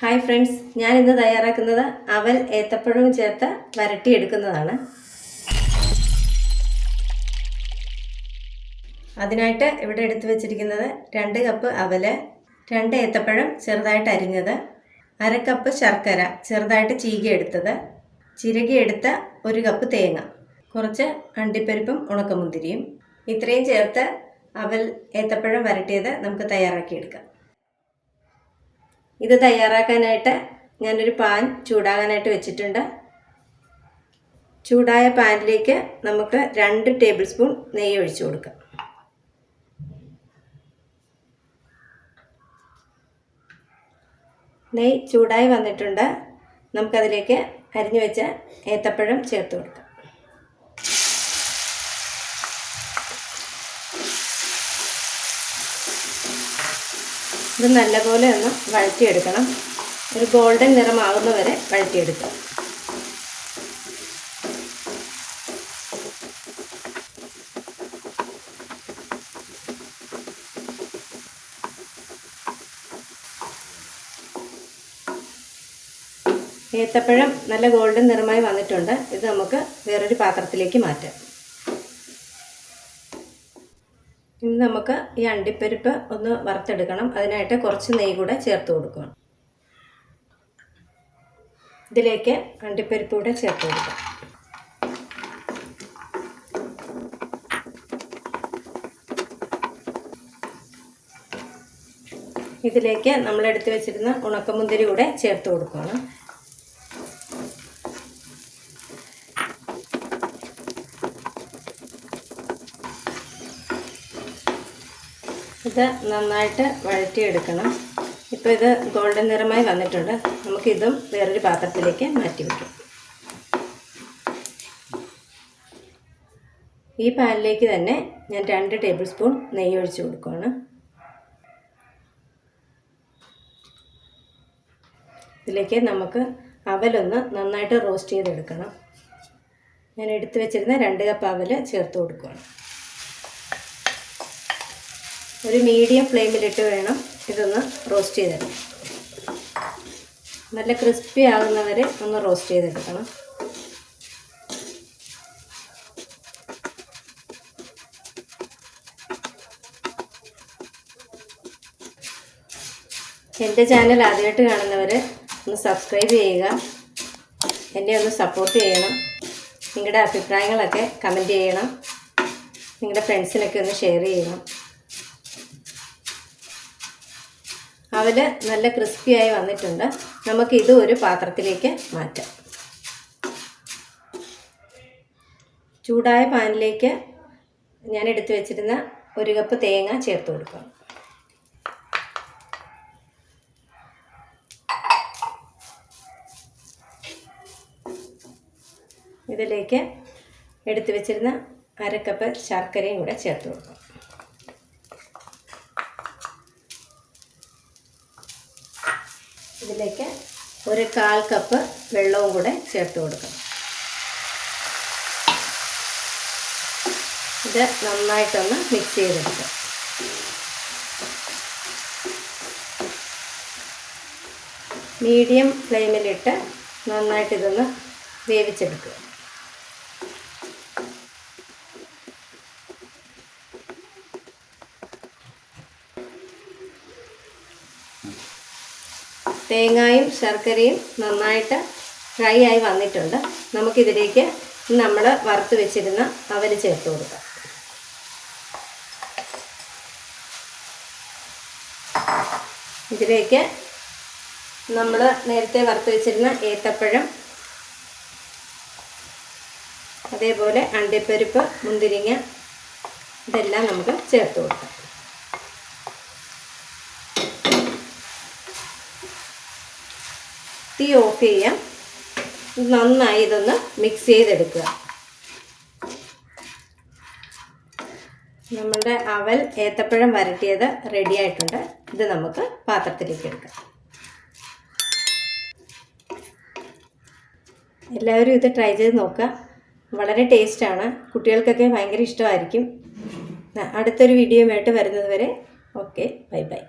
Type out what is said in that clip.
Hi friends, ഞാനിന്ന് തയ്യാറാക്കുന്നത് അവൽ ഏത്തപ്പഴവും ചേർത്ത് വരട്ടിയെടുക്കുന്നതാണ്. അതിനായിട്ട് ഇവിടെ എടുത്തു വച്ചിരിക്കുന്നത് 2 കപ്പ് അവല്, 2 ഏത്തപ്പഴം ചെറുതായിട്ട് അരിഞ്ഞത്, 1/2 കപ്പ് ശർക്കര ചെറുതായിട്ട് ചീകിയെടുത്തത്, ചിരകിയെടുത്ത 1 കപ്പ് തേങ്ങ, കുറച്ച് അണ്ടിപ്പരിപ്പും ഉണക്കമുന്തിരിയും. ഇത്രയും ചേർത്ത് അവൽ ഏത്തപ്പഴം വരട്ടിയത് നമുക്ക് തയ്യാറാക്കിയെടുക്കാം. ഇത് തയ്യാറാക്കാനായിട്ട് ഞാനൊരു പാൻ ചൂടാകാനായിട്ട് വെച്ചിട്ടുണ്ട്. ചൂടായ പാനിലേക്ക് നമുക്ക് 2 ടേബിൾ സ്പൂൺ നെയ്യ് ഒഴിച്ചു കൊടുക്കാം. നെയ്യ് ചൂടായി വന്നിട്ടുണ്ട്. നമുക്കതിലേക്ക് അരിഞ്ഞു വെച്ച ഏത്തപ്പഴം ചേർത്ത് കൊടുക്കാം. ഇത് നല്ലപോലെ ഒന്ന് വഴറ്റിയെടുക്കണം. ഒരു ഗോൾഡൻ നിറമാകുന്ന വരെ വഴറ്റിയെടുക്കാം. ഏത്തപ്പഴം നല്ല ഗോൾഡൻ നിറമായി വന്നിട്ടുണ്ട്. ഇത് നമുക്ക് വേറൊരു പാത്രത്തിലേക്ക് മാറ്റാം. ഇനി നമുക്ക് ഈ അണ്ടിപ്പരിപ്പ് ഒന്ന് വറുത്തെടുക്കണം. അതിനായിട്ട് കുറച്ച് നെയ്യ് കൂടെ ചേർത്ത് കൊടുക്കണം. ഇതിലേക്ക് അണ്ടിപ്പരിപ്പ് കൂടെ ചേർത്ത് കൊടുക്കാം. ഇതിലേക്ക് നമ്മൾ എടുത്തു വെച്ചിരുന്ന ഉണക്കമുന്തിരി കൂടെ ചേർത്ത് കൊടുക്കണം. ഇത് നന്നായിട്ട് വഴറ്റിയെടുക്കണം. ഇപ്പോൾ ഇത് ഗോൾഡൻ നിറമായി വന്നിട്ടുണ്ട്. നമുക്കിതും വേറൊരു പാത്രത്തിലേക്ക് മാറ്റി വയ്ക്കാം. ഈ പാനിലേക്ക് തന്നെ ഞാൻ 2 ടേബിൾ സ്പൂൺ നെയ്യ് ഒഴിച്ച് കൊടുക്കുകയാണ്. ഇതിലേക്ക് നമുക്ക് അവലൊന്ന് നന്നായിട്ട് റോസ്റ്റ് ചെയ്തെടുക്കണം. ഞാൻ എടുത്തു വെച്ചിരുന്ന 2 കപ്പ് അവൽ ചേർത്ത് കൊടുക്കുകയാണ്. ഒരു മീഡിയം ഫ്ലെയിമിലിട്ട് വേണം ഇതൊന്ന് റോസ്റ്റ് ചെയ്തെടുക്കാം. നല്ല ക്രിസ്പി ആകുന്നവരെ ഒന്ന് റോസ്റ്റ് ചെയ്തെടുക്കണം. എൻ്റെ ചാനൽ ആദ്യമായിട്ട് കാണുന്നവർ ഒന്ന് സബ്സ്ക്രൈബ് ചെയ്യുക. എന്നെ ഒന്ന് സപ്പോർട്ട് ചെയ്യണം. നിങ്ങളുടെ അഭിപ്രായങ്ങളൊക്കെ കമൻറ്റ് ചെയ്യണം. നിങ്ങളുടെ ഫ്രണ്ട്സിനൊക്കെ ഒന്ന് ഷെയർ ചെയ്യണം. അവൽ നല്ല ക്രിസ്പിയായി വന്നിട്ടുണ്ട്. നമുക്കിത് ഒരു പാത്രത്തിലേക്ക് മാറ്റാം. ചൂടായ പാനിലേക്ക് ഞാൻ എടുത്തു വെച്ചിരുന്ന 1 കപ്പ് തേങ്ങ ചേർത്ത് കൊടുക്കാം. ഇതിലേക്ക് എടുത്തു വെച്ചിരുന്ന 1/2 കപ്പ് ശർക്കരയും കൂടെ ചേർത്ത് കൊടുക്കാം. ഇതിലേക്ക് 1/4 കപ്പ് വെള്ളവും കൂടെ ചേർത്ത് കൊടുക്കണം. ഇത് നന്നായിട്ടൊന്ന് മിക്സ് ചെയ്തെടുക്കാം. മീഡിയം ഫ്ലെയിമിലിട്ട് നന്നായിട്ടിതൊന്ന് വേവിച്ചെടുക്കുക. തേങ്ങയും ശർക്കരയും നന്നായിട്ട് ഫ്രൈ ആയി വന്നിട്ടുണ്ട്. നമുക്കിതിലേക്ക് നമ്മൾ വറുത്ത് വെച്ചിരുന്ന അവൽ ചേർത്ത് കൊടുക്കാം. ഇതിലേക്ക് നമ്മൾ നേരത്തെ വറുത്ത് വെച്ചിരുന്ന ഏത്തപ്പഴം, അതേപോലെ അണ്ടിപ്പരിപ്പ്, മുന്തിരിങ്ങ ഇതെല്ലാം നമുക്ക് ചേർത്ത് കൊടുക്കാം. തീ ഓഫ് ചെയ്യാം. നന്നായി ഇതൊന്ന് മിക്സ് ചെയ്തെടുക്കുക. നമ്മുടെ അവൽ ഏത്തപ്പഴം വരട്ടിയത് റെഡി ആയിട്ടുണ്ട്. ഇത് നമുക്ക് പാത്രത്തിലേക്ക് എടുക്കാം. എല്ലാവരും ഇത് ട്രൈ ചെയ്ത് നോക്കുക. വളരെ ടേസ്റ്റാണ്. കുട്ടികൾക്കൊക്കെ ഭയങ്കര ഇഷ്ടമായിരിക്കും. അടുത്തൊരു വീഡിയോയുമായിട്ട് വരുന്നത് വരെ ഓക്കെ, ബൈ ബൈ.